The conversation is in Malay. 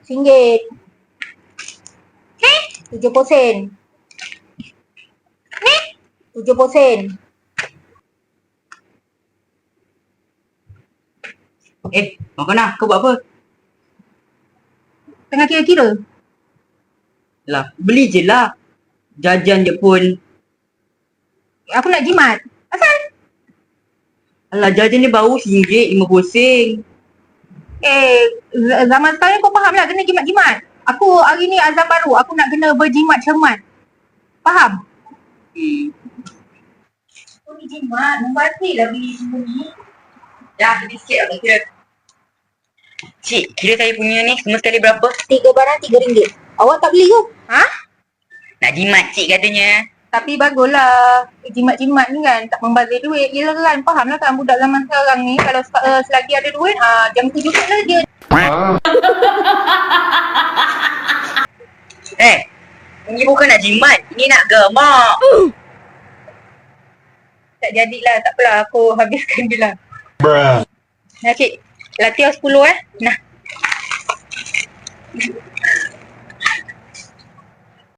RM1. 70 sen. 70 sen. Makan lah. Kau buat apa? Tengah kira-kira. Lah, beli je lah. Jajan je pun. Aku nak jimat. Asal? Alah, jajan ni baru RM1, 50 sen. Zaman sekarang kau faham lah kena jimat-jimat. Aku hari ni azam baru. Aku nak kena berjimat cermat. Faham? Kau ni jimat. Membazir lah beli semua ni. Dah, lebih sikit lah kira. Cik, kira saya punya ni semua sekali berapa? 3 barang RM3. Awak tak beli ke? Ha? Nak jimat cik katanya. Tapi baguslah. Jimat-jimat ni kan tak membazir duit. Yelah kan, faham lah kan budak zaman sekarang ni. Kalau selagi ada duit, jam 7 lah dia. Ini bukan nak jimat. Ini nak gemak. Tak jadilah, tak apalah. Aku habiskan je lah. Bruh. Nah cik, latia 10 Nah.